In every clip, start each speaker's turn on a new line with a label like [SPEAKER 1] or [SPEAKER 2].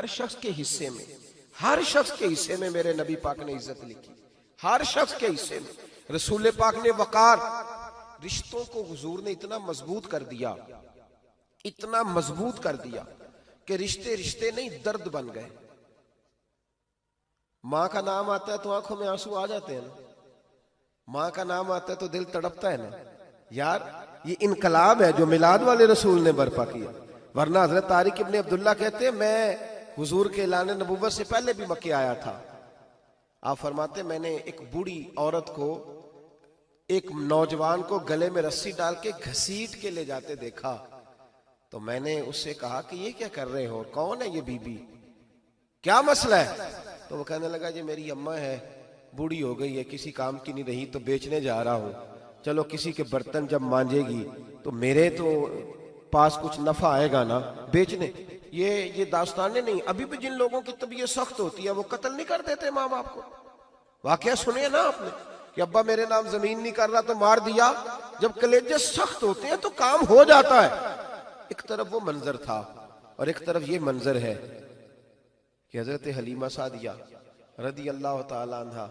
[SPEAKER 1] हर शख्स के हिस्से में, हर शख्स के हिस्से में मेरे नबी पाक ने इज्जत लिखी, हर शख्स के हिस्से में। रसूल पाक ने वकार, रिश्तों को हुजूर ने इतना मजबूत कर दिया, इतना मजबूत कर दिया कि रिश्ते रिश्ते नहीं दर्द बन गए। माँ का नाम आता है तो आंखों में आंसू आ जाते हैं ना, माँ का नाम आता है तो दिल तड़पता है ना यार। ये इनकलाब है जो मिलाद वाले रसूल ने बर्पा किया। वरना हजरत तारिक इब्ने अब्दुल्ला कहते हैं मैं हुजूर के ऐलान नबुव्वत से पहले भी मक्के आया था। आप फरमाते मैंने एक बूढ़ी औरत को, एक नौजवान को गले में रस्सी डाल के घसीट के ले जाते देखा, तो मैंने उससे कहा कि ये क्या कर रहे हो, कौन है ये बीबी, क्या मसला है? तो वो कहने लगा जी मेरी अम्मा है, बूढ़ी हो गई है, किसी काम की नहीं रही, तो बेचने जा रहा हूँ, चलो किसी के बर्तन जब मांजेगी तो मेरे तो पास कुछ नफा आएगा ना बेचने। ये दास्तानें नहीं, अभी भी जिन लोगों की तबीयत सख्त होती है वो कत्ल नहीं कर देते माँ बाप को। वाकया सुनिए ना आपने कि अब्बा मेरे नाम जमीन नहीं कर रहा तो मार दिया। जब कलेजे सख्त होते हैं तो काम हो जाता है। एक तरफ वो मंजर था और एक तरफ ये मंजर है कि हजरत हलीमा सादिया रदी अल्लाह ताला अन्हा,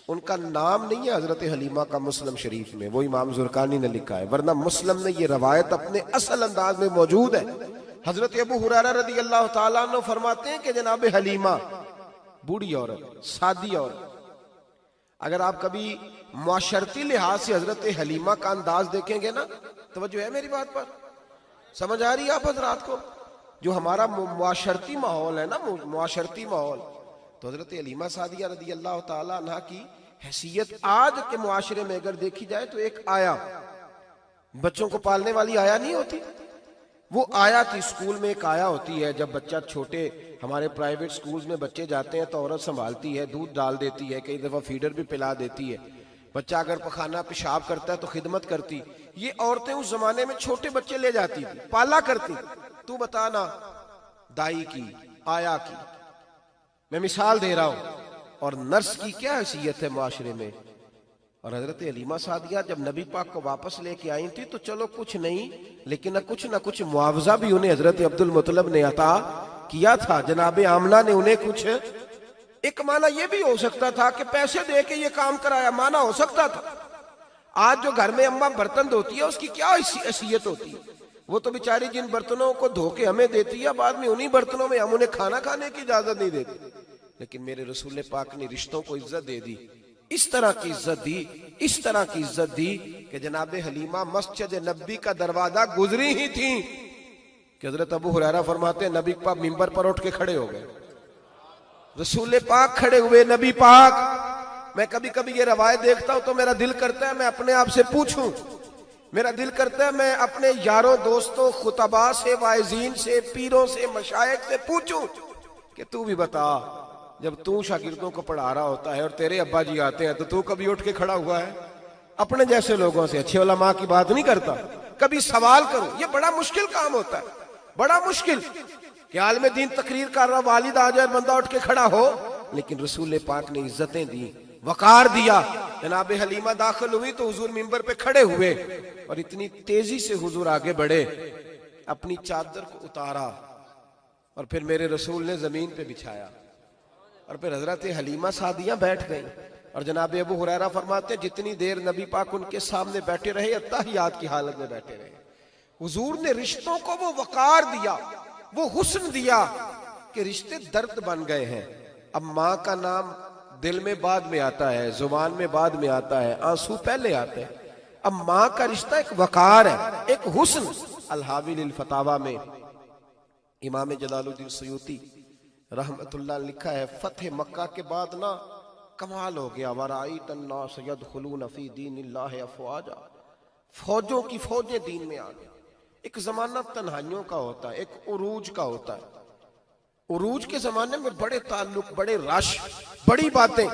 [SPEAKER 1] उनका नाम नहीं है हजरत हलीमा का मुस्लिम शरीफ में, वो इमाम जुरकानी ने लिखा है, वरना मुस्लिम में ये रवायत अपने असल अंदाज में मौजूद है। हजरत अबू हुरैरा रदी अल्लाह ताला अन्हु फरमाते हैं कि जनाब हलीमा बूढ़ी औरत, सादी औरत। अगर आप कभी मुआशरती लिहाज से हजरत हलीमा का अंदाज देखेंगे ना, तवज्जो है मेरी बात पर, समझ आ रही है आप हजरात को? जो हमारा मुआशरती माहौल है ना, मुआशरती माहौल, तो हजरत हलीमा सादिया रदी अल्लाह ताला अन्हा की हैसियत आज के मुआशरे में अगर देखी जाए तो एक आया, बच्चों को पालने वाली आया नहीं होती, वो आया थी। स्कूल में एक आया होती है, जब बच्चा छोटे हमारे प्राइवेट स्कूल्स में बच्चे जाते हैं तो औरत संभालती है, दूध डाल देती है, कई दफा फीडर भी पिला देती है। बच्चा अगर पखाना पेशाब करता है तो खिदमत करती। ये औरतें उस जमाने में छोटे बच्चे ले जाती थी, पाला करती। तू बता ना, दाई की, आया की, मैं मिसाल दे रहा हूं। और नर्स की क्या हैसियत है माशरे में। और हजरत हलीमा सादिया जब नबी पाक को वापस लेके आई थी तो चलो कुछ नहीं, लेकिन ना कुछ मुआवजा भी उन्हें हजरत अब्दुल मुत्तलिब ने अता किया था। जनाब आमना ने उन्हें कुछ, एक माना यह भी हो सकता था कि पैसे दे के ये काम कराया, माना हो सकता था। आज जो घर में अम्मा बर्तन धोती है उसकी क्या हैसियत होती है? वो तो बेचारी जिन बर्तनों को धो के हमें देती है, बाद में उन्हीं बर्तनों में हम उन्हें खाना खाने की इजाजत नहीं देते। लेकिन मेरे रसूल पाक ने रिश्तों को इज्जत दे दी, इस तरह की इज्जत दी, इस तरह की इज्जत दी कि जनाब हलीमा मस्जिद नबी का दरवाजा गुजरी ही थी कि हजरत अबू हुरैरा फरमाते हैं नबी पाक मिंबर पर उठ के खड़े हो गए। रसूल पाक खड़े हुए, नबी पाक। मैं कभी कभी ये रवायत देखता हूं तो मेरा दिल करता है मैं अपने आप से पूछूं, मेरा दिल करता है मैं अपने यारों दोस्तों खुतबा से, वाइजीन से, पीरों से, मशाइख से पूछूं कि तू भी बता, जब तू शागिर्दों को पढ़ा रहा होता है और तेरे अब्बा जी आते हैं तो तू कभी उठ के खड़ा हुआ है? अपने जैसे लोगों से, अच्छे उलमा की बात नहीं करता, कभी सवाल करो। ये बड़ा मुश्किल काम होता है, बड़ा मुश्किल कि आलिम दीन तकरीर कर रहा, वालिद आ जाए, बंदा उठ के खड़ा हो। लेकिन रसूल पाक ने इज्जतें दी, वकार दिया। जनाब हलीमा दाखिल हुई तो हुजूर मिंबर पे खड़े हुए और इतनी तेजी से हुजूर आगे बढ़े, अपनी चादर को उतारा और फिर मेरे रसूल ने जमीन पे बिछाया और फिर हजरत हलीमा सादिया बैठ गई। और जनाब अबू हुरैरा फरमाते जितनी देर नबी पाक उनके सामने बैठे रहे, अत्तहियात की हालत में बैठे रहे। हुजूर ने रिश्तों को वो वकार दिया, वो हुस्न दिया कि रिश्ते दर्द बन गए हैं। अब माँ का नाम दिल में बाद में आता है, जुबान में बाद में आता है, आंसू पहले आते हैं। अब माँ का रिश्ता एक वकार है, एक हुस्न। अल-हावी लिल फतावा में इमाम जलालुद्दीन सयूती रहमतुल्लाह लिखा है, फतेह मक्का के बाद ना कमाल हो गया, वराईत अन्नास यदखुलून फी दीनिल्लाहि अफवाजा, फौजों की फौजें दीन में आ गई। एक जमाना तन्हाइयों का होता है, एक उरूज का होता है। उरूज के जमाने में बड़े ताल्लुक, बड़े रश, बड़ी बातें।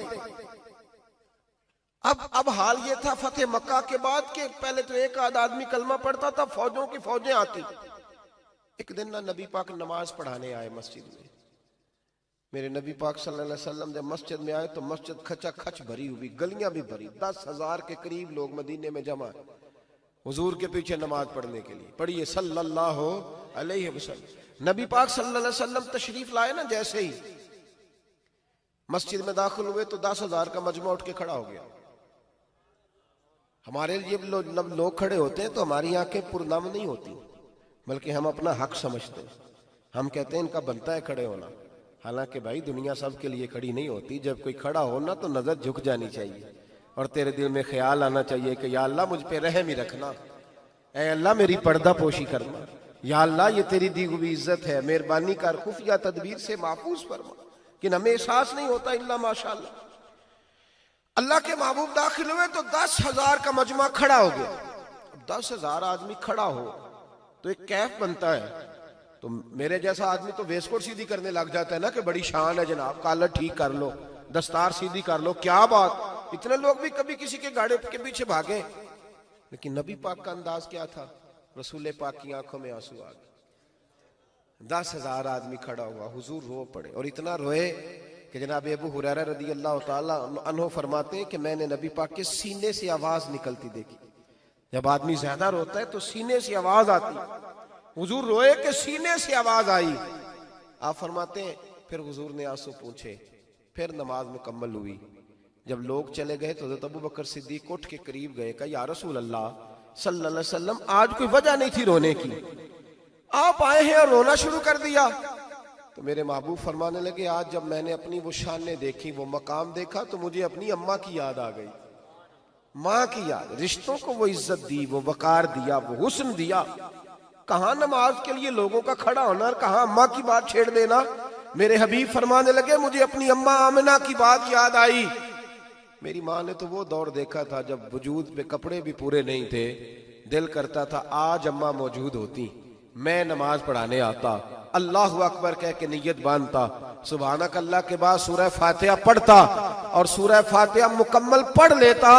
[SPEAKER 1] अब हाल ये था फतेह मक्का के बाद के पहले तो एक आध आदमी कलमा पढ़ता था, फौजों की फौजें आती। एक दिन ना नबी पाक नमाज पढ़ाने आए मस्जिद में। मेरे नबी पाक सल्लल्लाहु अलैहि वसल्लम जब मस्जिद में आए तो मस्जिद खचा खच भरी हुई, गलियां भी भरी, 10,000 के करीब लोग मदीने में जमा। हुजूर के पीछे नमाज पढ़ने के लिए। पढ़िए सल्लल्लाहु अलैहि वसल्लम। नबी पाक सल्लल्लाहु अलैहि वसल्लम तशरीफ लाए ना, जैसे ही मस्जिद में दाखिल हुए तो 10,000 का मजमा उठ के खड़ा हो गया। हमारे लिए लोग खड़े होते हैं तो हमारी आंखें पुरनम नहीं होती, बल्कि हम अपना हक समझते हैं। हम कहते हैं इनका बनता है खड़े होना। हालांकि भाई दुनिया सब के लिए खड़ी नहीं होती। जब कोई खड़ा हो ना तो नजर झुक जानी चाहिए और तेरे दिल में ख्याल आना चाहिए कि या अल्लाह मुझ पे रहम ही रखना, ऐ अल्लाह मेरी पर्दा पोशी करना, या अल्लाह ये तेरी दी हुई इज्जत है, मेहरबानी कर, खुफिया तदबीर से महफूज फरमा। कि हमें एहसास नहीं होता इल्ला माशाअल्लाह। अल्लाह के महबूब दाखिल हुए तो 10,000 का मजमा खड़ा हो गया। 10,000 आदमी खड़ा हो तो एक कैफ बनता है। तो मेरे जैसा आदमी तो वेस्टकोट सीधी करने लग जाता है ना कि बड़ी शान है जनाब, कॉलर ठीक कर लो, दस्तार सीधी कर लो, क्या बात। इतने लोग भी कभी किसी के गाड़े के पीछे भागे, लेकिन नबी पाक का अंदाज क्या था? रसूल पाक की आंखों में आंसू आ गए। 10,000 आदमी खड़ा हुआ, हुजूर रो पड़े और इतना रोए कि जनाब अबू हुरैरा रदी अल्लाह ताला अन्हु फरमाते हैं कि मैंने नबी पाक के सीने से आवाज निकलती देखी। जब आदमी ज्यादा रोता है तो सीने से आवाज आती। हुजूर रोए कि सीने से आवाज आई। आप फरमाते हैं फिर हुजूर ने आंसू पूछे, फिर नमाज मुकम्मल हुई। जब लोग चले गए तो हज़रत अबू बकर सिद्दीक उठ के करीब गए, कहा या रसूल अल्लाह सल्लल्लाहु अलैहि वसल्लम, आज कोई वजह नहीं थी रोने की, आप आए हैं और रोना शुरू कर दिया। तो मेरे महबूब फरमाने लगे, आज जब मैंने अपनी वो शानें देखी, वो मकाम देखा, तो मुझे अपनी अम्मा की याद आ गई, माँ की याद। रिश्तों को वो इज्जत दी, वो वकार दिया, वो हुस्न दिया। कहाँ नमाज के लिए लोगों का खड़ा होना और कहाँ अम्मा की बात छेड़ देना। मेरे हबीब फरमाने लगे, मुझे अपनी अम्मा आमिना की बात याद आई। मेरी माँ ने तो वो दौर देखा था जब वजूद पे कपड़े भी पूरे नहीं थे, दिल करता था आज अम्मा मौजूद होती, मैं नमाज पढ़ाने आता, अल्लाह अकबर कह के नियत बांधता, सुभानक अल्लाह के बाद सूरह फातिहा पढ़ता और सूरह फातिहा मुकम्मल पढ़ लेता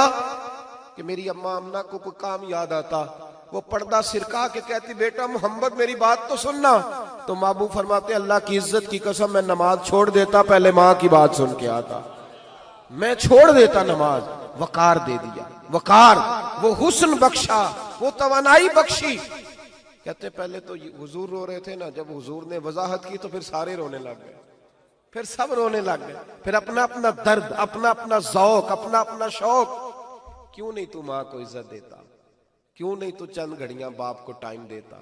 [SPEAKER 1] कि मेरी अम्मा अम्ना को कोई काम याद आता। वो पर्दा सिरका के कहती, बेटा मोहम्मद मेरी बात तो सुनना। तो महबूब फरमाते, अल्लाह की इज्जत की कसम मैं नमाज छोड़ देता, पहले माँ की बात सुन के आता, मैं छोड़ देता नमाज। वकार दे दिया, वकार, वो हुस्न बख्शा, वो तवानाई बख्शी। कहते पहले तो हुजूर रो रहे थे ना, जब हुजूर ने वजाहत की तो फिर सारे रोने लग गए, फिर सब रोने लग गए। फिर अपना अपना दर्द, अपना अपना ज़ौक, अपना अपना शौक। क्यों नहीं तू माँ को इज्जत देता? क्यों नहीं तू चंद घड़ियां बाप को टाइम देता?